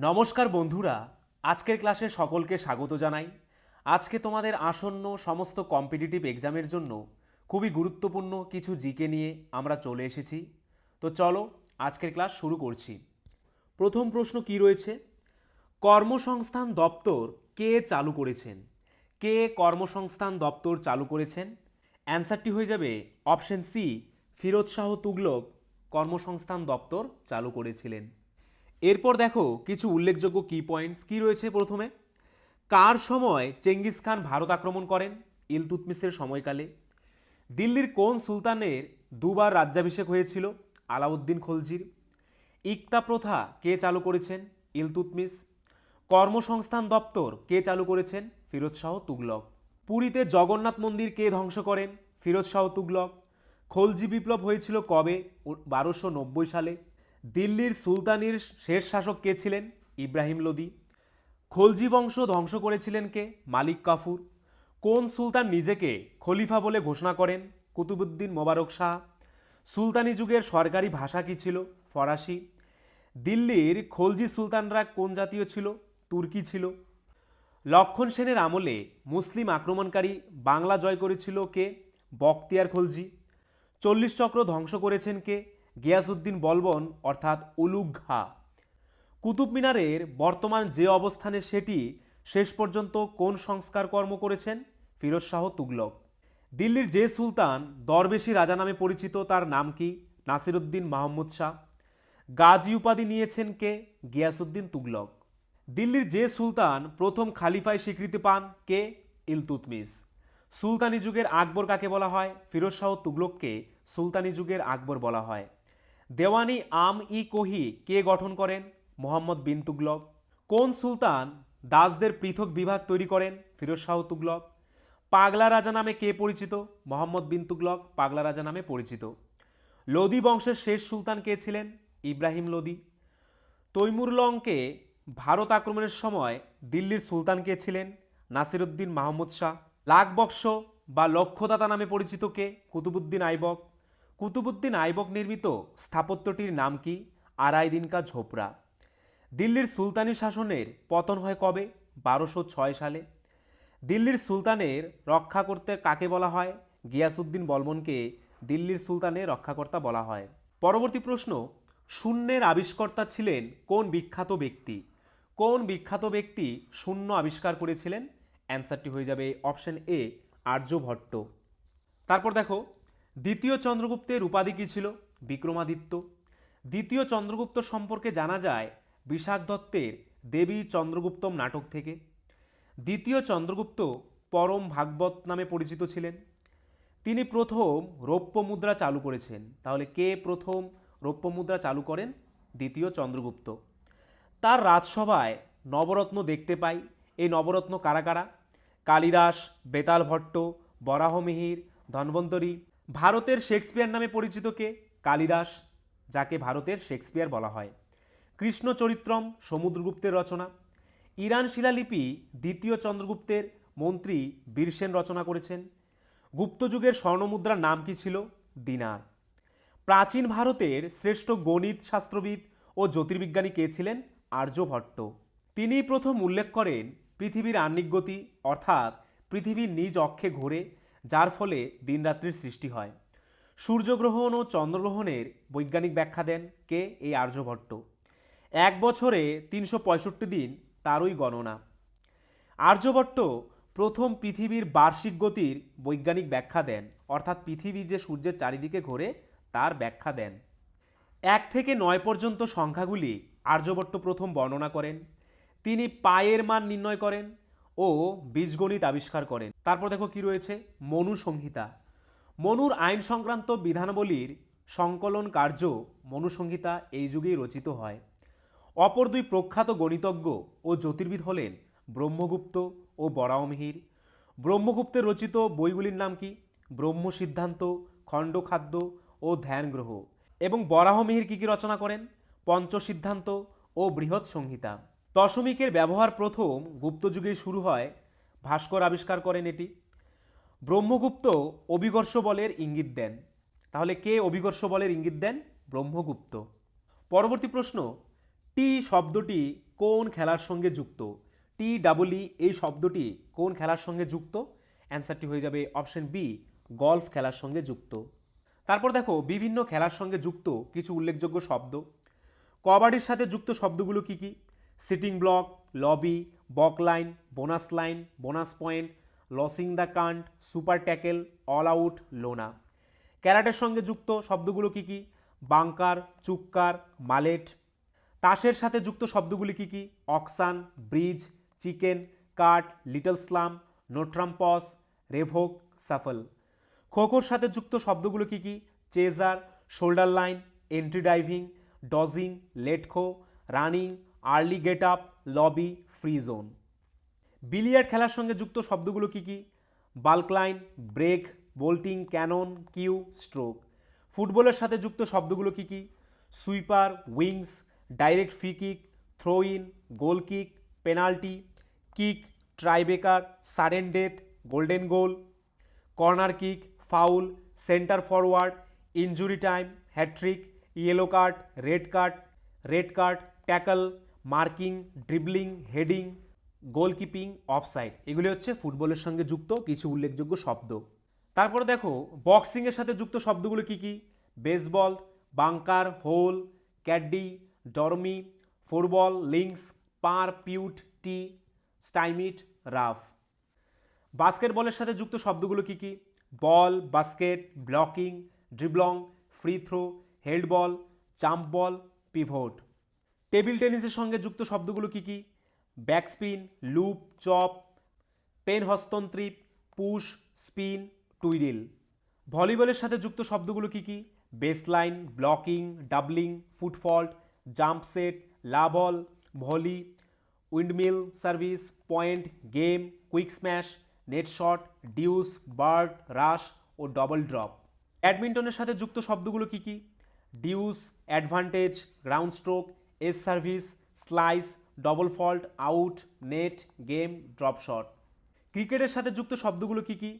নমস্কার বন্ধুরা, আজকের ক্লাসে সকলকে স্বাগত জানাই। আজকে তোমাদের আসন্ন সমস্ত কম্পিটিটিভ এক্সামের জন্য খুবই গুরুত্বপূর্ণ কিছু জিকে নিয়ে আমরা চলে এসেছি। তো চলো আজকের ক্লাস শুরু করছি। প্রথম প্রশ্ন কি রয়েছে? কর্মসংস্থান দপ্তর কে চালু করেছেন? কে কর্মসংস্থান দপ্তর চালু করেছেন? অ্যান্সারটি হয়ে যাবে অপশন সি, ফিরোজ শাহ তুগলক কর্মসংস্থান দপ্তর চালু করেছিলেন। এরপর দেখো কিছু উল্লেখযোগ্য কি পয়েন্টস কি রয়েছে। প্রথমে, কার সময় চেঙ্গিস খান ভারত আক্রমণ করেন? ইলতুৎমিশের সময়কালে। দিল্লির কোন সুলতানের দুবার রাজ্যাভিষেক হয়েছিল? আলাউদ্দিন খলজির। ইকতা প্রথা কে চালু করেছেন? ইলতুৎমিশ। কর্মসংস্থান দপ্তর কে চালু করেছেন? ফিরোজ শাহ তুগলক। পুরীতে জগন্নাথ মন্দির কে ধ্বংস করেন? ফিরোজ শাহ তুগলক। খলজি বিপ্লব হয়েছিল কবে? 1290 সালে। দিল্লির সুলতানির শেষ শাসক কে ছিলেন? ইব্রাহিম লোদি। খলজি বংশ ধ্বংস করেছিলেন কে? মালিক কাফুর। কোন সুলতান নিজেকে খলিফা বলে ঘোষণা করেন? কুতুবুদ্দিন মোবারক শাহ। সুলতানি যুগের সরকারি ভাষা কি ছিল? ফরাসি। দিল্লির খলজি সুলতানরা কোন জাতীয় ছিল? তুর্কি ছিল। লক্ষণ সেনের আমলে মুসলিম আক্রমণকারী বাংলা জয় করেছিল কে? বখতিয়ার খলজি। 40 চক্র ধ্বংস করেছেন কে? গিয়াসউদ্দিন বলবন অর্থাৎ উলুগ ঘা। কুতুব মিনারের বর্তমান যে অবস্থানে সেটি শেষ পর্যন্ত কোন সংস্কার কর্ম করেছেন? ফিরোজ শাহ তুগলক। দিল্লির যে সুলতান দরবেশি রাজা নামে পরিচিত তার নাম কি? নাসিরুদ্দিন মাহমুদ শাহ। গাজী উপাধি নিয়েছেন কে? গিয়াসউদ্দিন তুগলক। দিল্লির যে সুলতান প্রথম খালিফায় স্বীকৃতি পান কে? ইলতুৎমিশ। সুলতানি যুগের আকবর কাকে বলা হয়? ফিরোজ শাহ তুগলককে সুলতানি যুগের আকবর বলা হয়। দেওয়ানি আম ই কোহি কে গঠন করেন? মোহাম্মদ বিন তুগলক। কোন সুলতান দাসদের পৃথক বিভাগ তৈরি করেন? ফিরোজ শাহ তুগলক। পাগলা রাজা নামে কে পরিচিত? মোহাম্মদ বিন তুগলক পাগলা রাজা নামে পরিচিত। লোদি বংশের শেষ সুলতান কে ছিলেন? ইব্রাহিম লোদি। তৈমুরলংকে ভারত আক্রমণের সময় দিল্লির সুলতান কে ছিলেন? নাসিরুদ্দিন মাহমুদ শাহ। লাখবক্স বা লক্ষ্যদাতা নামে পরিচিত কে? কুতুবুদ্দিন আইবক। কুতুবুদ্দিন আইবক নির্মিত স্থাপত্যটির নাম কি? আড়াই দিন কা ঝোপড়া। দিল্লির সুলতানি শাসনের পতন হয় কবে? 1206 সালে। দিল্লির সুলতানের রক্ষা করতে কাকে বলা হয়? গিয়াসউদ্দিন বলবনকে দিল্লির সুলতানের রক্ষাকর্তা বলা হয়। পরবর্তী প্রশ্ন, শূন্যের আবিষ্কর্তা ছিলেন কোন বিখ্যাত ব্যক্তি? কোন বিখ্যাত ব্যক্তি শূন্য আবিষ্কার করেছিলেন? অ্যান্সারটি হয়ে যাবে অপশন এ, আর্যভট্ট। তারপর দেখো, দ্বিতীয় চন্দ্রগুপ্তের উপাধি কী ছিল? বিক্রমাদিত্য। দ্বিতীয় চন্দ্রগুপ্ত সম্পর্কে জানা যায় বিশাখ দত্তের দেবী চন্দ্রগুপ্তম নাটক থেকে। দ্বিতীয় চন্দ্রগুপ্ত পরম ভাগবত নামে পরিচিত ছিলেন। তিনি প্রথম রৌপ্য মুদ্রা চালু করেছেন। তাহলে কে প্রথম রৌপ্য মুদ্রা চালু করেন? দ্বিতীয় চন্দ্রগুপ্ত। তার রাজসভায় নবরত্ন দেখতে পাই। এই নবরত্ন কারা কারা? কালিদাস, বেতাল ভট্ট, বরাহমিহির, ধন্বন্তরী। ভারতের শেক্সপিয়ার নামে পরিচিত কে? কালিদাস, যাকে ভারতের শেক্সপিয়ার বলা হয়। কৃষ্ণ চরিত্রম সমুদ্রগুপ্তের রচনা। ইরান শিলালিপি দ্বিতীয় চন্দ্রগুপ্তের মন্ত্রী বীরসেন রচনা করেছেন। গুপ্তযুগের স্বর্ণমুদ্রার নাম কি ছিল? দিনার। প্রাচীন ভারতের শ্রেষ্ঠ গণিত শাস্ত্রবিদ ও জ্যোতির্বিজ্ঞানী কে ছিলেন? আর্যভট্ট। তিনি প্রথম উল্লেখ করেন পৃথিবীর আহ্নিক গতি, অর্থাৎ পৃথিবীর নিজ অক্ষে ঘোরে, যার ফলে দিনরাত্রির সৃষ্টি হয়। সূর্যগ্রহণ ও চন্দ্রগ্রহণের বৈজ্ঞানিক ব্যাখ্যা দেন কে? এই আর্যভট্ট। এক বছরে 365 দিন, তারই গণনা। আর্যভট্ট প্রথম পৃথিবীর বার্ষিক গতির বৈজ্ঞানিক ব্যাখ্যা দেন, অর্থাৎ পৃথিবী যে সূর্যের চারিদিকে ঘোরে তার ব্যাখ্যা দেন। 1 থেকে 9 পর্যন্ত সংখ্যাগুলি আর্যভট্ট প্রথম বর্ণনা করেন। তিনি পায়ের মান নির্ণয় করেন ও বীজগণিত আবিষ্কার করেন। তারপর দেখো কি রয়েছে, মনু সংহিতা। মনুর আইন সংক্রান্ত বিধানাবলীর সংকলন কার্য মনুসংহিতা এই যুগেই রচিত হয়। অপর দুই প্রখ্যাত গণিতজ্ঞ ও জ্যোতির্বিদ হলেন ব্রহ্মগুপ্ত ও বরাহমিহির। ব্রহ্মগুপ্তের রচিত বইগুলির নাম কি? ব্রহ্ম সিদ্ধান্ত, খণ্ডখাদ্য ও ধ্যানগ্রহ। এবং বরাহমিহির কী কী রচনা করেন? পঞ্চসিদ্ধান্ত ও বৃহৎ সংহিতা। দশমিকের ব্যবহার প্রথম গুপ্তযুগেই শুরু হয়। ভাস্কর আবিষ্কার করেন এটি। ব্রহ্মগুপ্ত অভিকর্ষ বলের ইঙ্গিত দেন। তাহলে কে অভিকর্ষ বলের ইঙ্গিত দেন? ব্রহ্মগুপ্ত। পরবর্তী প্রশ্ন, টি শব্দটি কোন খেলার সঙ্গে যুক্ত? TEE এই শব্দটি কোন খেলার সঙ্গে যুক্ত? অ্যান্সারটি হয়ে যাবে অপশন বি, গলফ খেলার সঙ্গে যুক্ত। তারপর দেখো বিভিন্ন খেলার সঙ্গে যুক্ত কিছু উল্লেখযোগ্য শব্দ। কবাডির সাথে যুক্ত শব্দগুলো কি কি? Sitting block, lobby, baulk line, bonus point, losing the cant, super tackle, all out, লোনা। ক্যারাটের সঙ্গে যুক্ত শব্দগুলো কি কি? Bunker, chukker, mallet. তাসের সাথে যুক্ত শব্দগুলি কি কি? Auction, bridge, chicken, cut, little slam, no trumps, revoke, shuffle. খোখোর সাথে যুক্ত শব্দগুলো কি কি? Chaser, shoulder line, entry diving, dodging, late খো, running, early get up, lobby, free zone. Billiard খেলার সঙ্গে যুক্ত শব্দগুলো কি কি? Baulk line, break, bolting, cannon, cue, stroke. ফুটবলের সাথে যুক্ত শব্দগুলো কি কি? Sweeper, wings, direct free kick, throw in, goal kick, penalty, kick, tiebreaker, sudden death, golden goal, corner kick, foul, centre forward, injury time, hat trick, yellow card, red card, tackle, marking, dribbling, heading, গোলকিপিং, offside. এগুলি হচ্ছে ফুটবলের সঙ্গে যুক্ত কিছু উল্লেখযোগ্য শব্দ। তারপরে দেখো বক্সিংয়ের সাথে যুক্ত শব্দগুলো কি কি? Baseball, bunker, hole, caddie, dormie, football, links, par, putt, tee, stymie, rough. বাস্কেটবলের সাথে যুক্ত শব্দগুলো কি কি? Ball, basket, blocking, dribbling, free throw, held ball, jump ball, pivot. Table টেনিসের সঙ্গে যুক্ত শব্দগুলো কি কি? ব্যাকস্পিন, লুপ, চপ, পেন হস্তন্ত্রীপ, পুশ, স্পিন, টুইডল। ভলিবলের সাথে যুক্ত শব্দগুলো কি কি? Baseline, blocking, doubling, foot fault, jump set, লা ball, volley, windmill service, point, game, quick smash, net shot, deuce, bird, rush ও ডবল ড্রপ। ব্যাডমিন্টনের সাথে যুক্ত শব্দগুলো কি কি? Deuce, advantage, ground stroke, ace service, slice, double fault, out, net, game, drop shot. ক্রিকেটের সাথে যুক্ত শব্দগুলো কি কি?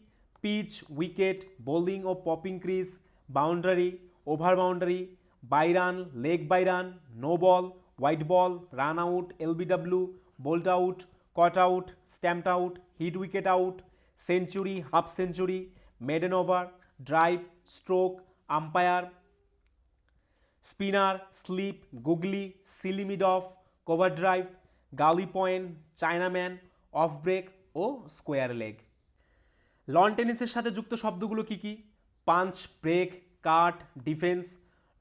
পিচ, উইকেট, বোলিং ও popping crease, boundary, over boundary, bye run, leg bye run, no ball, white ball, run out, LBW, bowled out, caught out, stumped out, hit wicket out, century, half century, maiden over, drive, stroke, umpire, spinner, slip, googly, silly mid off, cover drive, gully point, chinaman, off break ও square leg. Lawn টেনিসের সাথে যুক্ত শব্দগুলো কি কি? Punch, break, cut, defence,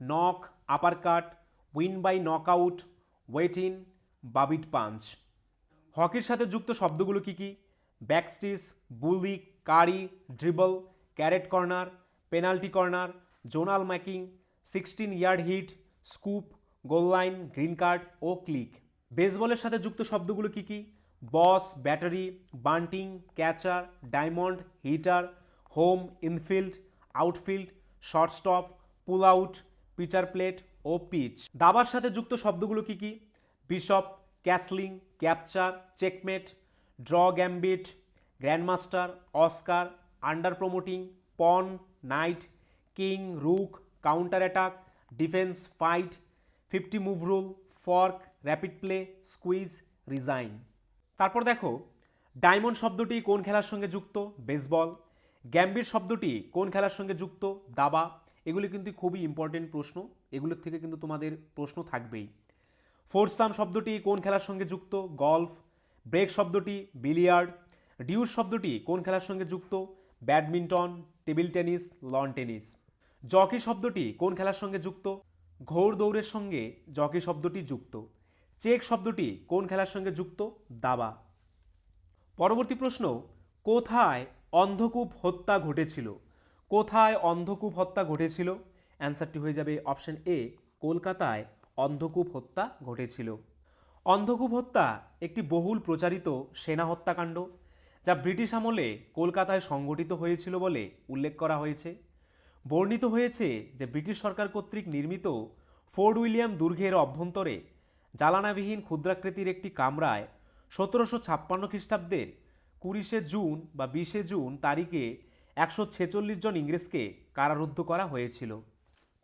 knock, upper cut, win by knockout, weigh in, rabbit punch. হকির সাথে যুক্ত শব্দগুলো কি কি? ব্যাকস্টিস, বুলি, কারি, ড্রিবল, ক্যারেট corner, penalty corner, zonal marking, 16 yard hit, scoop, goal line, green card ও ক্লিক। বেসবলের সাথে যুক্ত শব্দগুলো কি কি? বস, battery, bunting, catcher, diamond, hitter, home, infield, outfield, short stop, put out, pitcher plate ও pitch. দাবার সাথে যুক্ত শব্দগুলো কি কি? Bishop, castling, capture, checkmate, draw gambit, grandmaster, অস্কার, under promoting, pawn, knight, king, rook, counter attack, defence, fight, 50 move rule, fork, rapid play, squeeze, resign. তারপর দেখো ডায়মন্ড শব্দটি কোন খেলার সঙ্গে যুক্ত? বেসবল। গ্যাম্বিট শব্দটি কোন খেলার সঙ্গে যুক্ত? দাবা। এগুলি কিন্তু খুবই ইম্পর্টেন্ট প্রশ্ন, এগুলোর থেকে কিন্তু তোমাদের প্রশ্ন থাকবেই। ফোরসাম শব্দটি কোন খেলার সঙ্গে যুক্ত? গলফ। ব্রেক শব্দটি বিলিয়ার্ড। ডিউস শব্দটি কোন খেলার সঙ্গে যুক্ত? Badminton, table tennis, loan tennis. Jockey শব্দটি কোন খেলার সঙ্গে যুক্ত? ঘোড় দৌড়ের সঙ্গে জকি শব্দটি যুক্ত। চেক শব্দটি কোন খেলার সঙ্গে যুক্ত? দাবা। পরবর্তী প্রশ্ন, কোথায় অন্ধকূপ হত্যা ঘটেছিল? কোথায় অন্ধকূপ হত্যা ঘটেছিল? অ্যান্সারটি হয়ে যাবে অপশন এ, কলকাতায় অন্ধকূপ হত্যা ঘটেছিল। অন্ধকূপ হত্যা একটি বহুল প্রচারিত সেনা হত্যাকাণ্ড, যা ব্রিটিশ আমলে কলকাতায় সংগঠিত হয়েছিল বলে উল্লেখ করা হয়েছে। বর্ণিত হয়েছে যে ব্রিটিশ সরকার কর্তৃক নির্মিত ফোর্ট উইলিয়াম দুর্গের অভ্যন্তরে জালানাবিহীন ক্ষুদ্রাকৃতির একটি কামরায় 1756 খ্রিস্টাব্দের 20 জুন বা 20 জুন তারিখে 146 জন ইংরেজকে কারারুদ্ধ করা হয়েছিল।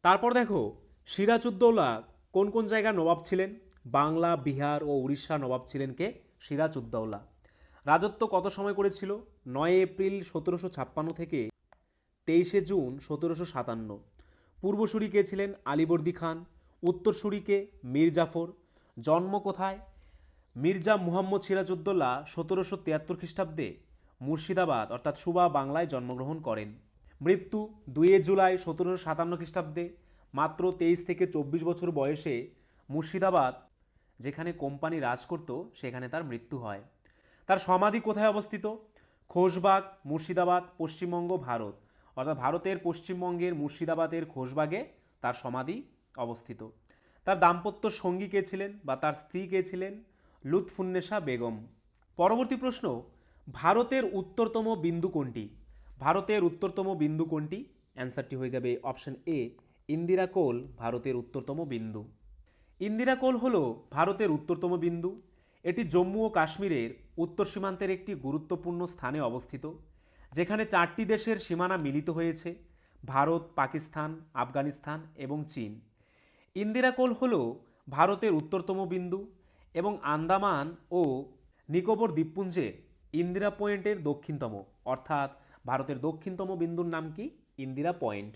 তারপর দেখো সিরাজউদ্দৌলা কোন কোন জায়গার নবাব ছিলেন? বাংলা, বিহার ও উড়িষ্যার নবাব ছিলেন কে? সিরাজ উদ্দৌলা। রাজত্ব কত সময় করেছিল? 9 এপ্রিল 1756 থেকে 23 জুন 1757। পূর্বসূরি কে ছিলেন? আলীবর্দী খান। উত্তরসূরি কে? মীর জাফর। জন্ম কোথায়? মির্জা মুহাম্মদ সিরাজউদ্দৌলা 1773 খ্রিস্টাব্দে মুর্শিদাবাদ অর্থাৎ সুবা বাংলায় জন্মগ্রহণ করেন। মৃত্যু 2 জুলাই 1757 খ্রিস্টাব্দে মাত্র 23 থেকে 24 বছর বয়সে মুর্শিদাবাদ, যেখানে কোম্পানি রাজ করত, সেখানে তার মৃত্যু হয়। তার সমাধি কোথায় অবস্থিত? খোশবাগ, মুর্শিদাবাদ, পশ্চিমবঙ্গ, ভারত। অর্থাৎ ভারতের পশ্চিমবঙ্গের মুর্শিদাবাদের খোশবাগে তার সমাধি অবস্থিত। তার দাম্পত্য সঙ্গী কে ছিলেন বা তার স্ত্রী কে ছিলেন? লুৎফুন্নেসা বেগম। পরবর্তী প্রশ্ন, ভারতের উত্তরতম বিন্দু কোনটি? ভারতের উত্তরতম বিন্দু কোনটি? অ্যান্সারটি হয়ে যাবে অপশন এ, ইন্দিরা কোল ভারতের উত্তরতম বিন্দু। ইন্দিরা কোল হল ভারতের উত্তরতম বিন্দু। এটি জম্মু ও কাশ্মীরের উত্তর সীমান্তের একটি গুরুত্বপূর্ণ স্থানে অবস্থিত, যেখানে 4টি দেশের সীমানা মিলিত হয়েছে: ভারত, পাকিস্তান, আফগানিস্তান এবং চীন। ইন্দিরা কোল হল ভারতের উত্তরতম বিন্দু এবং আন্দামান ও নিকোবর দ্বীপপুঞ্জের ইন্দিরা পয়েন্টের দক্ষিণতম, অর্থাৎ ভারতের দক্ষিণতম বিন্দুর নাম কি? ইন্দিরা পয়েন্ট।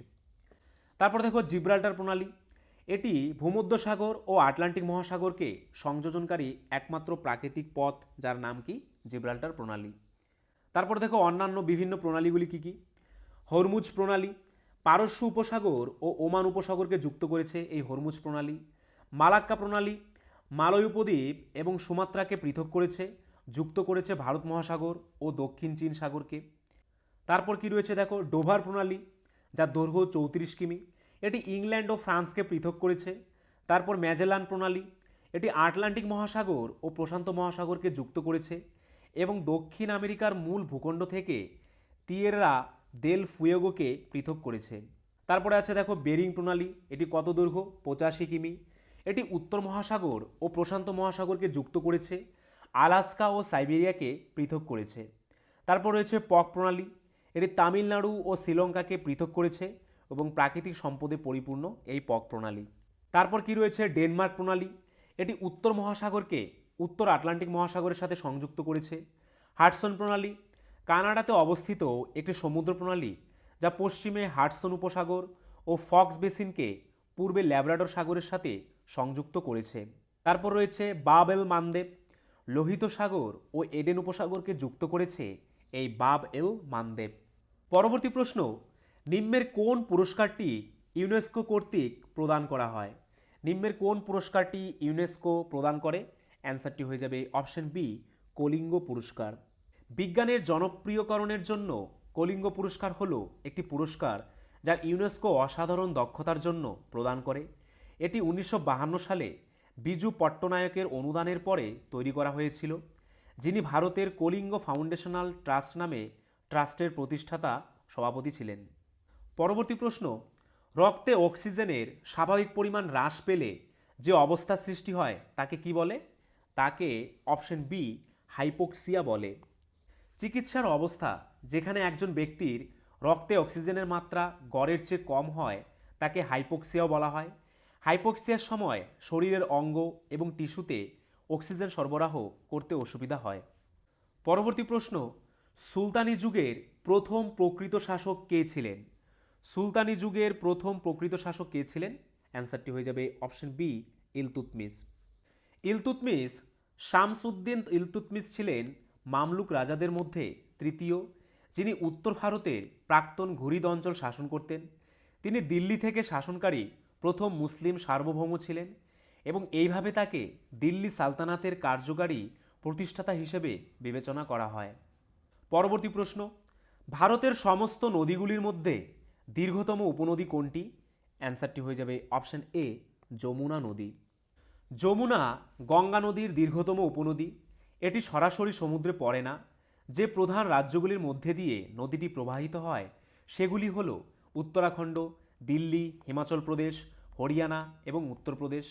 তারপর দেখো জিব্রাল্টার প্রণালী। এটি ভূমধ্যসাগর ও আটলান্টিক মহাসাগরকে সংযোজনকারী একমাত্র প্রাকৃতিক পথ, যার নাম কি? জিব্রাল্টার প্রণালী। তারপর দেখো অন্যান্য বিভিন্ন প্রণালীগুলি কি কি? হরমুজ প্রণালী পারস্য উপসাগর ও ওমান উপসাগরকে যুক্ত করেছে এই হরমুজ প্রণালী। মালাক্কা প্রণালী মালয় উপদ্বীপ এবং সুমাত্রাকে পৃথক করেছে, যুক্ত করেছে ভারত মহাসাগর ও দক্ষিণ চীন সাগরকে। তারপর কি রয়েছে দেখো ডোভার প্রণালী, যার দৈর্ঘ্য 34 কিমি। এটি ইংল্যান্ড ও ফ্রান্সকে পৃথক করেছে। তারপর ম্যাজেলান প্রণালী, এটি আটলান্টিক মহাসাগর ও প্রশান্ত মহাসাগরকে যুক্ত করেছে এবং দক্ষিণ আমেরিকার মূল ভূখণ্ড থেকে তিয়েরা দেল ফুয়েগোকে পৃথক করেছে। তারপরে আছে দেখো বেরিং প্রণালী, এটি কত দৈর্ঘ্য? 85 কিমি। এটি উত্তর মহাসাগর ও প্রশান্ত মহাসাগরকে যুক্ত করেছে, আলাস্কা ও সাইবেরিয়াকে পৃথক করেছে। তারপর রয়েছে পক প্রণালী, এটি তামিলনাড়ু ও শ্রীলঙ্কাকে পৃথক করেছে এবং প্রাকৃতিক সম্পদে পরিপূর্ণ এই পক প্রণালী। তারপর কি রয়েছে ডেনমার্ক প্রণালী, এটি উত্তর মহাসাগরকে উত্তর আটলান্টিক মহাসাগরের সাথে সংযুক্ত করেছে। হাডসন প্রণালী কানাডাতে অবস্থিত একটি সমুদ্র প্রণালী, যা পশ্চিমে হাডসন উপসাগর ও ফক্স বেসিনকে পূর্বে ল্যাব্রাডর সাগরের সাথে সংযুক্ত করেছে। তারপর রয়েছে বাব এল মানদেব, লোহিত সাগর ও এডেন উপসাগরকে যুক্ত করেছে এই বাব এল মানদেব। পরবর্তী প্রশ্ন, নিম্নের কোন পুরস্কারটি ইউনেস্কো কর্তৃক প্রদান করা হয়? নিম্নের কোন পুরস্কারটি ইউনেস্কো প্রদান করে? অ্যান্সারটি হয়ে যাবে অপশন বি, কলিঙ্গ পুরস্কার। বিজ্ঞানের জনপ্রিয়করণের জন্য কলিঙ্গ পুরস্কার হল একটি পুরস্কার যা ইউনেস্কো অসাধারণ দক্ষতার জন্য প্রদান করে। এটি 1952 সালে বিজু পট্টনায়কের অনুদানের পরে তৈরি করা হয়েছিল, যিনি ভারতের কলিঙ্গ ফাউন্ডেশনাল ট্রাস্ট নামে ট্রাস্টের প্রতিষ্ঠাতা সভাপতি ছিলেন। পরবর্তী প্রশ্ন, রক্তে অক্সিজেনের স্বাভাবিক পরিমাণ হ্রাস পেলে যে অবস্থা সৃষ্টি হয় তাকে কি বলে? তাকে অপশন বি, হাইপোক্সিয়া বলে। চিকিৎসার অবস্থা যেখানে একজন ব্যক্তির রক্তে অক্সিজেনের মাত্রা গড়ের চেয়ে কম হয় তাকে হাইপোক্সিয়াও বলা হয়। হাইপোক্সিয়ার সময় শরীরের অঙ্গ এবং টিস্যুতে অক্সিজেন সরবরাহ করতে অসুবিধা হয়। পরবর্তী প্রশ্ন, সুলতানি যুগের প্রথম প্রকৃত শাসক কে ছিলেন? সুলতানি যুগের প্রথম প্রকৃত শাসক কে ছিলেন? অ্যান্সারটি হয়ে যাবে অপশন বি, ইলতুৎমিশ। ইলতুৎমিশ শামসুদ্দিন ইলতুৎমিশ ছিলেন মামলুক রাজাদের মধ্যে তৃতীয়, যিনি উত্তর ভারতের প্রাক্তন ঘুরিদ অঞ্চল শাসন করতেন। তিনি দিল্লি থেকে শাসনকারী প্রথম মুসলিম সার্বভৌম ছিলেন এবং এইভাবে তাকে দিল্লি সালতানাতের কার্যকারী প্রতিষ্ঠাতা হিসেবে বিবেচনা করা হয়। পরবর্তী প্রশ্ন, ভারতের সমস্ত নদীগুলির মধ্যে দীর্ঘতম উপনদী কোনটি? অ্যান্সারটি হয়ে যাবে অপশন এ, যমুনা নদী। যমুনা গঙ্গা নদীর দীর্ঘতম উপনদী। এটি সরাসরি সমুদ্রে পড়ে না। যে প্রধান রাজ্যগুলির মধ্যে দিয়ে নদীটি প্রবাহিত হয় সেগুলি হল উত্তরাখণ্ড, দিল্লি, হিমাচল প্রদেশ, হরিয়ানা এবং উত্তরপ্রদেশ।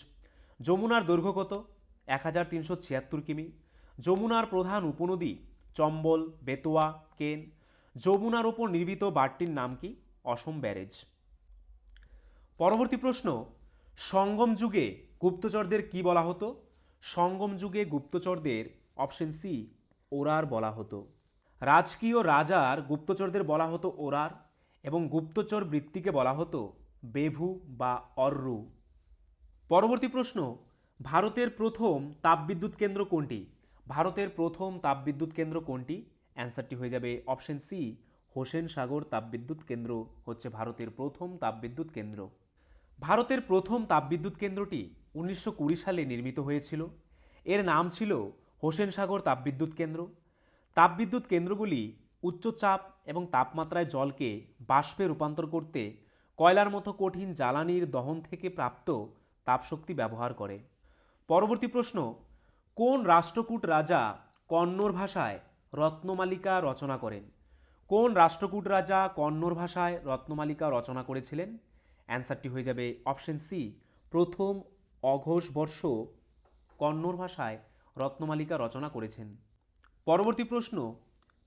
যমুনার দৈর্ঘ্য কত? 1376 কিমি। যমুনার প্রধান উপনদী চম্বল, বেতোয়া, কেন। যমুনার ওপর নির্মিত বাঁধটির নাম কি? অসম ব্যারেজ। পরবর্তী প্রশ্ন, সঙ্গম যুগে গুপ্তচরদের কি বলা হতো? সঙ্গম যুগে গুপ্তচরদের অপশন সি ওরার বলা হতো। রাজকীয় রাজার গুপ্তচরদের বলা হতো ওরার এবং গুপ্তচর বৃত্তিকে বলা হতো বেভু বা অর্রু। পরবর্তী প্রশ্ন, ভারতের প্রথম তাপবিদ্যুৎ কেন্দ্র কোনটি? ভারতের প্রথম তাপবিদ্যুৎ কেন্দ্র কোনটি? অ্যান্সারটি হয়ে যাবে অপশন সি হোসেন সাগর তাপবিদ্যুৎ কেন্দ্র হচ্ছে ভারতের প্রথম তাপবিদ্যুৎ কেন্দ্র। ভারতের প্রথম তাপবিদ্যুৎ কেন্দ্রটি 1920 সালে নির্মিত হয়েছিল। এর নাম ছিল হোসেন সাগর তাপবিদ্যুৎ কেন্দ্র। তাপবিদ্যুৎ কেন্দ্রগুলি উচ্চচাপ এবং তাপমাত্রায় জলকে বাষ্পে রূপান্তর করতে কয়লার মতো কঠিন জ্বালানির দহন থেকে প্রাপ্ত তাপশক্তি ব্যবহার করে। পরবর্তী প্রশ্ন, কোন রাষ্ট্রকূট রাজা কন্নড় ভাষায় রত্নমালিকা রচনা করেন? কোন রাষ্ট্রকূট রাজা কন্নড় ভাষায় রত্নমালিকা রচনা করেছিলেন? অ্যান্সারটি হয়ে যাবে অপশন সি প্রথম অঘোষ বর্ষ কন্নড় ভাষায় রত্নমালিকা রচনা করেছেন। পরবর্তী প্রশ্ন,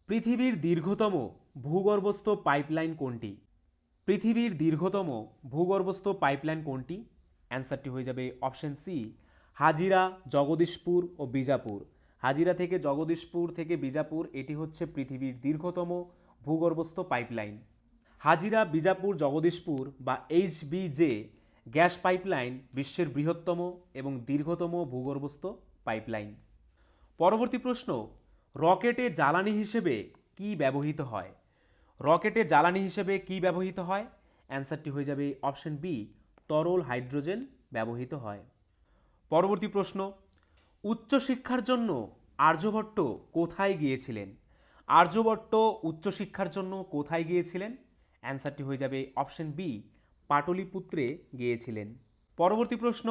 পৃথিবীর দীর্ঘতম ভূগর্ভস্থ পাইপলাইন কোনটি? পৃথিবীর দীর্ঘতম ভূগর্ভস্থ পাইপলাইন কোনটি? অ্যান্সারটি হয়ে যাবে অপশন সি হাজিরা, জগদীশপুর ও বিজাপুর। হাজিরা থেকে জগদীশপুর থেকে বিজাপুর এটি হচ্ছে পৃথিবীর দীর্ঘতম ভূগর্ভস্থ পাইপলাইন। হাজিরা, বিজাপুর, জগদীশপুর বা HBJ গ্যাস পাইপলাইন বিশ্বের বৃহত্তম এবং দীর্ঘতম ভূগর্ভস্থ পাইপলাইন। পরবর্তী প্রশ্ন, রকেটে জ্বালানি হিসেবে কি ব্যবহৃত হয়? রকেটে জ্বালানি হিসেবে কি ব্যবহৃত হয়? অ্যান্সারটি হয়ে যাবে অপশন বি তরল হাইড্রোজেন ব্যবহৃত হয়। পরবর্তী প্রশ্ন, উচ্চশিক্ষার জন্য আর্যভট্ট কোথায় গিয়েছিলেন? আর্যভট্ট উচ্চশিক্ষার জন্য কোথায় গিয়েছিলেন? অ্যান্সারটি হয়ে যাবে অপশন বি পাটলিপুত্রে গিয়েছিলেন। পরবর্তী প্রশ্ন,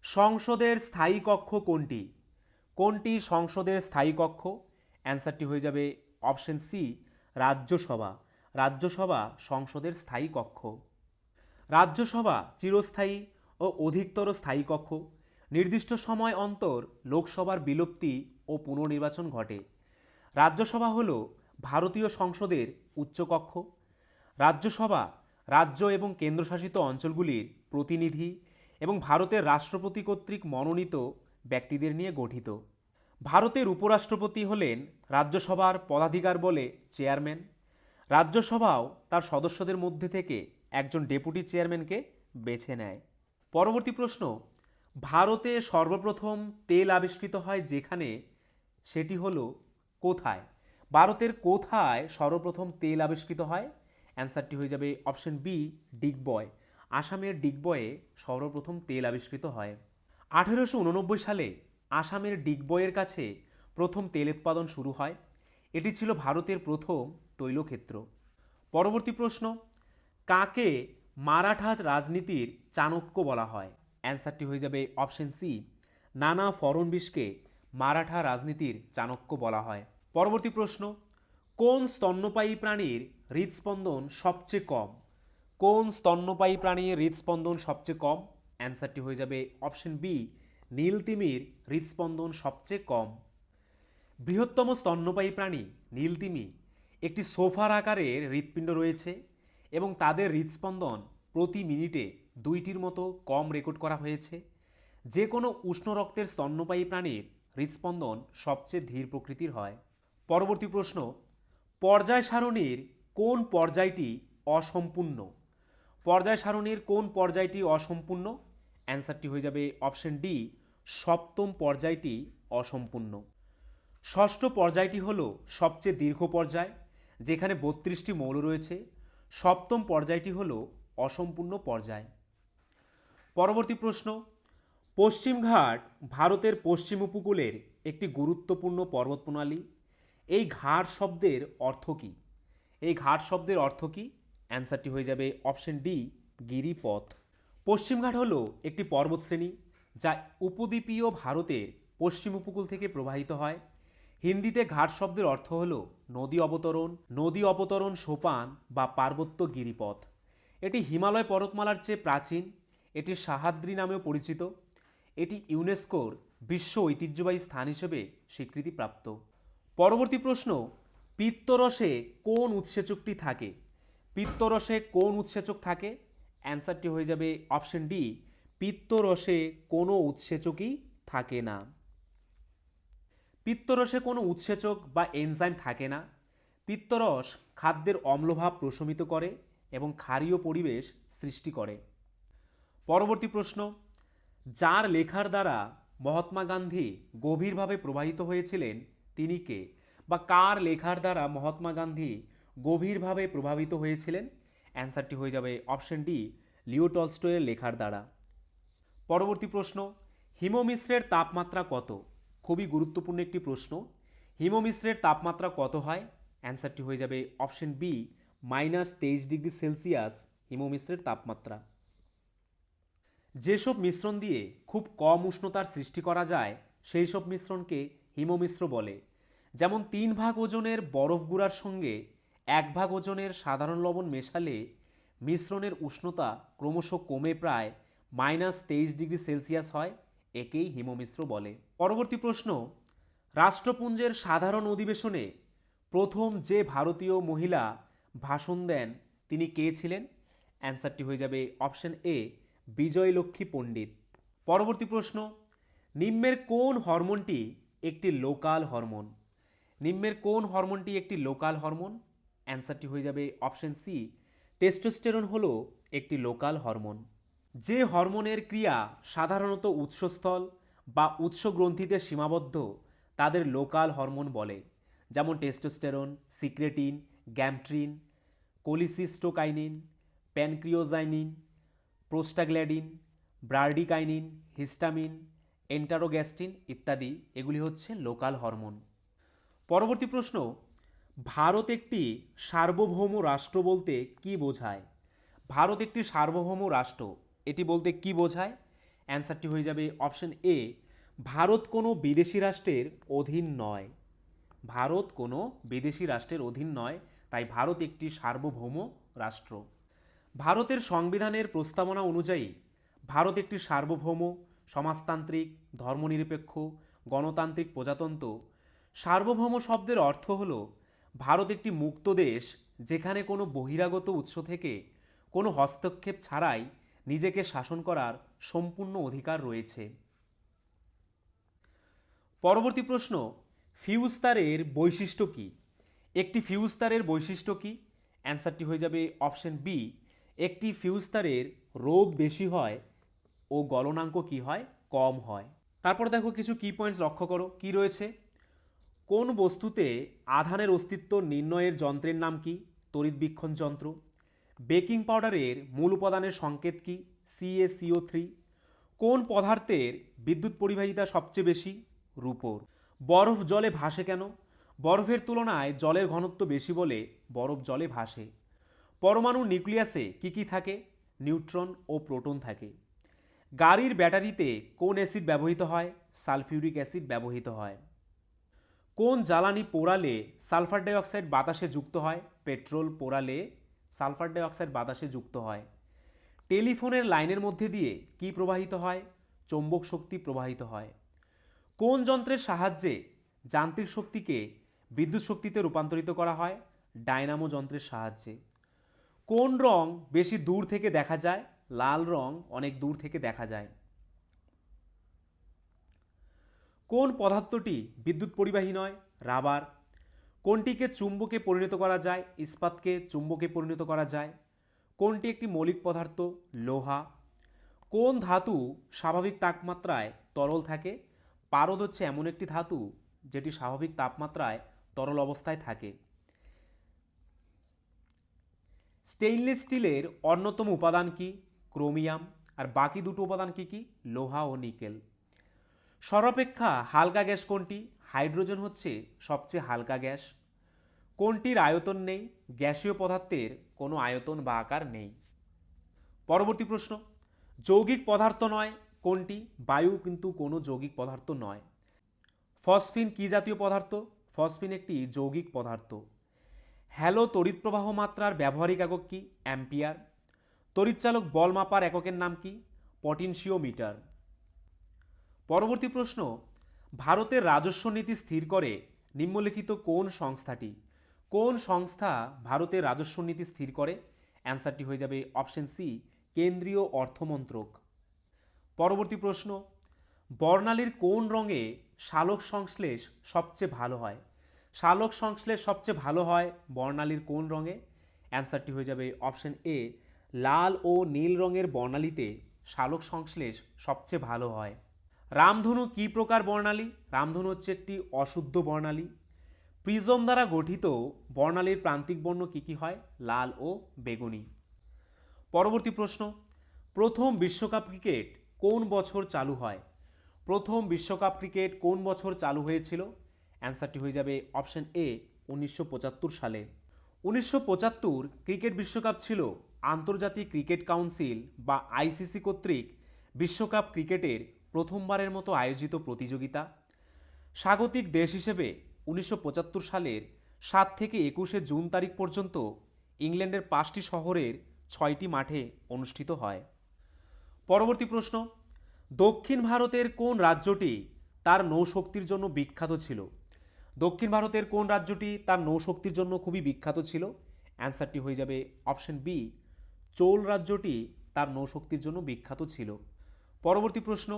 সংসদের স্থায়ী কক্ষ কোনটি? কোনটি সংসদের স্থায়ী কক্ষ? অ্যান্সারটি হয়ে যাবে অপশন সি রাজ্যসভা। রাজ্যসভা সংসদের স্থায়ী কক্ষ। রাজ্যসভা চিরস্থায়ী ও অধিকতর স্থায়ী কক্ষ। নির্দিষ্ট সময় অন্তর লোকসভার বিলুপ্তি ও পুনর্নির্বাচন ঘটে। রাজ্যসভা হল ভারতীয় সংসদের উচ্চকক্ষ। রাজ্যসভা রাজ্য এবং কেন্দ্রশাসিত অঞ্চলগুলির প্রতিনিধি এবং ভারতের রাষ্ট্রপতি কর্তৃক মনোনীত ব্যক্তিদের নিয়ে গঠিত। ভারতের উপরাষ্ট্রপতি হলেন রাজ্যসভার পদাধিকার বলে চেয়ারম্যান। রাজ্যসভাও তার সদস্যদের মধ্যে থেকে একজন ডেপুটি চেয়ারম্যানকে বেছে নেয়। পরবর্তী প্রশ্ন, ভারতে সর্বপ্রথম তেল আবিষ্কৃত হয় যেখানে, সেটি হলো কোথায়? ভারতের কোথায় সর্বপ্রথম তেল আবিষ্কৃত হয়? অ্যান্সারটি হয়ে যাবে অপশন বি ডিগবয়। আসামের ডিগবয়ে সর্বপ্রথম তেল আবিষ্কৃত হয়। 1889 সালে আসামের ডিগবয়ের কাছে প্রথম তেল উৎপাদন শুরু হয়। এটি ছিল ভারতের প্রথম তৈলক্ষেত্র। পরবর্তী প্রশ্ন, কাকে মারাঠা রাজনীতির চাণক্য বলা হয়? অ্যান্সারটি হয়ে যাবে অপশন সি নানা ফড়নবিশকে মারাঠা রাজনীতির চাণক্য বলা হয়। পরবর্তী প্রশ্ন, কোন স্তন্যপায়ী প্রাণীর হৃদস্পন্দন সবচেয়ে কম? কোন স্তন্যপায়ী প্রাণীর হৃদস্পন্দন সবচেয়ে কম? অ্যান্সারটি হয়ে যাবে অপশন বি নীলতিমির হৃদস্পন্দন সবচেয়ে কম। বৃহত্তম স্তন্যপায়ী প্রাণী নীলতিমি একটি সোফার আকারের হৃৎপিণ্ড রয়েছে এবং তাদের হৃদস্পন্দন প্রতি মিনিটে 2টির মতো কম রেকর্ড করা হয়েছে। যে কোনো উষ্ণ রক্তের স্তন্যপায়ী প্রাণীর হৃদস্পন্দন সবচেয়ে ধীর প্রকৃতির হয়। পরবর্তী প্রশ্ন, পর্যায় সারণীর কোন পর্যায়টি অসম্পূর্ণ? পর্যায় সারণীর কোন পর্যায়টি অসম্পূর্ণ? অ্যান্সারটি হয়ে যাবে অপশন ডি সপ্তম পর্যায়টি অসম্পূর্ণ। ষষ্ঠ পর্যায়টি হল সবচেয়ে দীর্ঘ পর্যায়, যেখানে 32টি মৌল রয়েছে। সপ্তম পর্যায়টি হল অসম্পূর্ণ পর্যায়। পরবর্তী প্রশ্ন, পশ্চিমঘাট ভারতের পশ্চিম উপকূলের একটি গুরুত্বপূর্ণ পর্বতপ্রণালী। এই ঘাট শব্দের অর্থ কী? এই ঘাট শব্দের অর্থ কী? অ্যান্সারটি হয়ে যাবে অপশন ডি গিরিপথ। পশ্চিমঘাট হল একটি পর্বতশ্রেণী যা উপদ্বীপীয় ভারতের পশ্চিম উপকূল থেকে প্রবাহিত হয়। হিন্দিতে ঘাট শব্দের অর্থ হল নদী অবতরণ সোপান বা পার্বত্য গিরিপথ। এটি হিমালয় পর্বতমালার চেয়ে প্রাচীন। এটি সাহাদ্রি নামেও পরিচিত। এটি ইউনেস্কোর বিশ্ব ঐতিহ্যবাহী স্থান হিসেবে স্বীকৃতিপ্রাপ্ত। পরবর্তী প্রশ্ন, পিত্তরসে কোন উৎসেচকটি থাকে? পিত্তরসে কোন উৎসেচক থাকে? অ্যান্সারটি হয়ে যাবে অপশন ডি পিত্তরসে কোনো উৎসেচকই থাকে না। পিত্তরসে কোনো উৎসেচক বা এনজাইম থাকে না। পিত্তরস খাদ্যের অম্লভাব প্রশমিত করে এবং ক্ষারীয় পরিবেশ সৃষ্টি করে। পরবর্তী প্রশ্ন, যার লেখার দ্বারা মহাত্মা গান্ধী গভীরভাবে প্রভাবিত হয়েছিলেন তিনি কে? বা কার লেখার দ্বারা মহাত্মা গান্ধী গভীরভাবে প্রভাবিত হয়েছিলেন? অ্যান্সারটি হয়ে যাবে অপশন ডি, লিও টলস্টয়ের লেখার দ্বারা। পরবর্তী প্রশ্ন, হিমমিশ্রের তাপমাত্রা কত? খুবই গুরুত্বপূর্ণ একটি প্রশ্ন। হিমমিশ্রের তাপমাত্রা কত হয়? অ্যান্সারটি হয়ে যাবে অপশন বি, -23°C হিমমিশ্রের তাপমাত্রা। যেসব মিশ্রণ দিয়ে খুব কম উষ্ণতার সৃষ্টি করা যায় সেই সব মিশ্রণকে হিমমিশ্র বলে। যেমন 3 ভাগ ওজনের বরফ গুঁড়ার সঙ্গে 1 ভাগ ওজনের সাধারণ লবণ মেশালে মিশ্রণের উষ্ণতা ক্রমশ কমে প্রায় -23°C হয়, একেই হিমমিশ্র বলে। পরবর্তী প্রশ্ন, রাষ্ট্রপুঞ্জের সাধারণ অধিবেশনে প্রথম যে ভারতীয় মহিলা ভাষণ দেন তিনি কে ছিলেন? অ্যান্সারটি হয়ে যাবে অপশন এ, বিজয়লক্ষ্মী পণ্ডিত। পরবর্তী প্রশ্ন, নিম্নের কোন হরমোনটি একটি লোকাল হরমোন? নিম্নের কোন হরমোনটি একটি লোকাল হরমোন? অ্যান্সারটি হয়ে যাবে অপশন সি, টেস্টোস্টেরন হলো একটি লোকাল হরমোন। যে হরমোনের ক্রিয়া সাধারণত উৎসস্থল বা উৎস গ্রন্থিতে সীমাবদ্ধ তাদের লোকাল হরমোন বলে। যেমন টেস্টোস্টেরন, সিক্রেটিন, গ্যামট্রিন, কোলিসিস্টোকাইনিন, প্যানক্রিওজাইনিন, প্রোস্টাগ্ল্যান্ডিন, ব্রাডিকাইনিন, হিস্টামিন, এন্টারোগ্যাস্টিন ইত্যাদি এগুলি হচ্ছে লোকাল হরমোন। পরবর্তী প্রশ্ন, ভারত একটি সার্বভৌম রাষ্ট্র বলতে কি বোঝায়? ভারত একটি সার্বভৌম রাষ্ট্র এটি বলতে কি বোঝায়? অ্যান্সারটি হয়ে যাবে অপশন এ, ভারত কোনো বিদেশি রাষ্ট্রের অধীন নয়। ভারত কোনো বিদেশি রাষ্ট্রের অধীন নয়, তাই ভারত একটি সার্বভৌম রাষ্ট্র। ভারতের সংবিধানের প্রস্তাবনা অনুযায়ী ভারত একটি সার্বভৌম, সমাজতান্ত্রিক, ধর্মনিরপেক্ষ, গণতান্ত্রিক প্রজাতন্ত্র। সার্বভৌম শব্দের অর্থ হল ভারত একটি মুক্ত দেশ যেখানে কোনো বহিরাগত উৎস থেকে কোনো হস্তক্ষেপ ছাড়াই নিজেকে শাসন করার সম্পূর্ণ অধিকার রয়েছে। পরবর্তী প্রশ্ন, ফিউজ তারের বৈশিষ্ট্য কী? একটি ফিউজ তারের বৈশিষ্ট্য কী? অ্যান্সারটি হয়ে যাবে অপশন বি, একটি ফিউজ তারের রোধ বেশি হয় ও গলনাঙ্ক কী হয়? কম হয়। তারপর দেখো কিছু কি পয়েন্টস লক্ষ্য করো কি রয়েছে। কোন বস্তুতে আধানের অস্তিত্ব নির্ণয়ের যন্ত্রের নাম কি? তড়িৎবীক্ষণ যন্ত্র। বেকিং পাউডারের মূল উপাদানের সংকেত কি? CaCO3। কোন পদার্থের বিদ্যুৎ পরিবাহিতা সবচেয়ে বেশি? রূপোর। বরফ জলে ভাসে কেন? বরফের তুলনায় জলের ঘনত্ব বেশি বলে বরফ জলে ভাসে। পরমাণুর নিউক্লিয়াসে কি কি থাকে? নিউট্রন ও প্রোটন থাকে। গাড়ির ব্যাটারিতে কোন অ্যাসিড ব্যবহৃত হয়? সালফিউরিক অ্যাসিড ব্যবহৃত হয়। কোন জ্বালানি পোড়ালে সালফার ডাইঅক্সাইড বাতাসে যুক্ত হয়? পেট্রোল পোড়ালে সালফার ডাইঅক্সাইড বাতাসে যুক্ত হয়। টেলিফোনের লাইনের মধ্যে দিয়ে কি প্রবাহিত হয়? চৌম্বক শক্তি প্রবাহিত হয়। কোন যন্ত্রের সাহায্যে যান্ত্রিক শক্তিকে বিদ্যুৎ শক্তিতে রূপান্তরিত করা হয়? ডায়নামো যন্ত্রের সাহায্যে। কোন রং বেশি দূর থেকে দেখা যায়? লাল রং অনেক দূর থেকে দেখা যায়। কোন পদার্থটি বিদ্যুৎ পরিবাহী নয়? রাবার। কোনটিকে চুম্বকে পরিণত করা যায়? ইস্পাতকে চুম্বকে পরিণত করা যায়। কোনটি একটি মৌলিক পদার্থ? লোহা। কোন ধাতু স্বাভাবিক তাপমাত্রায় তরল থাকে? পারদ হচ্ছে এমন একটি ধাতু যেটি স্বাভাবিক তাপমাত্রায় তরল অবস্থায় থাকে। স্টেইনলেস স্টিলের অন্যতম উপাদান কি? ক্রোমিয়াম। আর বাকি দুটো উপাদান কি কি? লোহা ও নিকেল। সর্বাপেক্ষা হালকা গ্যাস কোনটি? হাইড্রোজেন হচ্ছে সবচেয়ে হালকা গ্যাস। কোনটির আয়তন নেই? গ্যাসীয় পদার্থের কোনো আয়তন বা আকার নেই। পরবর্তী প্রশ্ন, যৌগিক পদার্থ নয় কোনটি? বায়ু কিন্তু কোনো যৌগিক পদার্থ নয়। ফসফিন কি জাতীয় পদার্থ? ফসফিন একটি যৌগিক পদার্থ। হ্যালো তড়িৎ প্রবাহ মাত্রার ব্যবহারিক একক কি? অ্যাম্পিয়ার। তড়িৎচালক বল মাপার এককের নাম কি? পটেনশিওমিটার। পরবর্তী প্রশ্ন, ভারতের রাজস্ব নীতি স্থির করে নিম্নলিখিত কোন সংস্থাটি? কোন সংস্থা ভারতের রাজস্ব নীতি স্থির করে? অ্যান্সারটি হয়ে যাবে অপশন সি, কেন্দ্রীয় অর্থমন্ত্রক। পরবর্তী প্রশ্ন, বর্ণালীর কোন রঙে সালোক সংশ্লেষ সবচেয়ে ভালো হয়? সালোক সংশ্লেষ সবচেয়ে ভালো হয় বর্ণালীর কোন রঙে? অ্যান্সারটি হয়ে যাবে অপশন এ, লাল ও নীল রঙের বর্ণালীতে সালোক সংশ্লেষ সবচেয়ে ভালো হয়। রামধনু কী প্রকার বর্ণালী? রামধনু হচ্ছে একটি অশুদ্ধ বর্ণালী। প্রিজম দ্বারা গঠিত বর্ণালীর প্রান্তিক বর্ণ কী কী হয়? লাল ও বেগুনি। পরবর্তী প্রশ্ন, প্রথম বিশ্বকাপ ক্রিকেট কোন বছর চালু হয়? প্রথম বিশ্বকাপ ক্রিকেট কোন বছর চালু হয়েছিল? অ্যান্সারটি হয়ে যাবে অপশন এ, 1975 সালে। 1975 ক্রিকেট বিশ্বকাপ ছিল আন্তর্জাতিক ক্রিকেট কাউন্সিল বা আইসিসি কর্তৃক বিশ্বকাপ ক্রিকেটের প্রথমবারের মতো আয়োজিত প্রতিযোগিতা। স্বাগতিক দেশ হিসেবে 1975 সালের 7 থেকে 21 জুন তারিখ পর্যন্ত ইংল্যান্ডের 5টি শহরের 6টি মাঠে অনুষ্ঠিত হয়। পরবর্তী প্রশ্ন, দক্ষিণ ভারতের কোন রাজ্যটি তার নৌশক্তির জন্য বিখ্যাত ছিল? দক্ষিণ ভারতের কোন রাজ্যটি তার নৌশক্তির জন্য খুবই বিখ্যাত ছিল? অ্যান্সারটি হয়ে যাবে অপশন বি, চোল রাজ্যটি তার নৌশক্তির জন্য বিখ্যাত ছিল। পরবর্তী প্রশ্ন,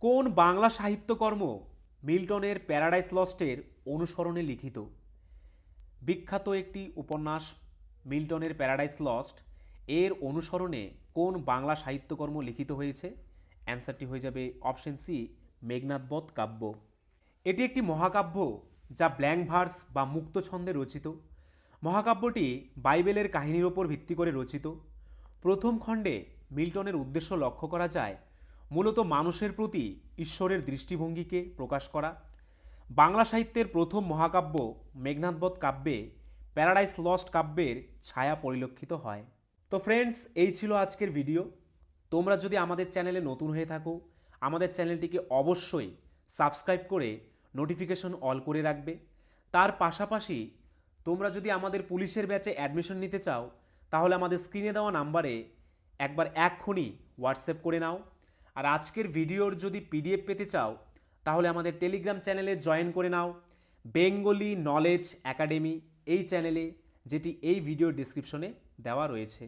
কোন বাংলা সাহিত্যকর্ম মিল্টনের প্যারাডাইস লস্টের অনুসরণে লিখিত? বিখ্যাত একটি উপন্যাস মিল্টনের প্যারাডাইস লস্ট, এর অনুসরণে কোন বাংলা সাহিত্যকর্ম লিখিত হয়েছে? অ্যান্সারটি হয়ে যাবে অপশন সি, মেঘনাদবধ কাব্য। এটি একটি মহাকাব্য যা ব্ল্যাঙ্ক ভার্স বা মুক্ত ছন্দে রচিত। মহাকাব্যটি বাইবেলের কাহিনীর ওপর ভিত্তি করে রচিত। প্রথম খণ্ডে মিল্টনের উদ্দেশ্য লক্ষ্য করা যায় মূলত মানুষের প্রতি ঈশ্বরের দৃষ্টিভঙ্গিকে প্রকাশ করা। বাংলা সাহিত্যের প্রথম মহাকাব্য মেঘনাদবধ কাব্যে প্যারাডাইস লস্ট কাব্যের ছায়া পরিলক্ষিত হয়। তো ফ্রেন্ডস, এই ছিল আজকের ভিডিও। তোমরা যদি আমাদের চ্যানেলে নতুন হয়ে থাকো, আমাদের চ্যানেলটিকে অবশ্যই সাবস্ক্রাইব করে নোটিফিকেশন অল করে রাখবে। তার পাশাপাশি তোমরা যদি আমাদের পুলিশের ব্যাচে অ্যাডমিশন নিতে চাও, তাহলে আমাদের স্ক্রিনে দেওয়া নাম্বারে একবার এক্ষুনি হোয়াটসঅ্যাপ করে নাও। আর আজকের ভিডিওর যদি পিডিএফ পেতে চাও, তাহলে আমাদের টেলিগ্রাম চ্যানেলে জয়েন করে নাও, বেঙ্গলি নলেজ একাডেমি এই চ্যানেলে, যেটি এই ভিডিওর ডিসক্রিপশনে দেওয়া রয়েছে।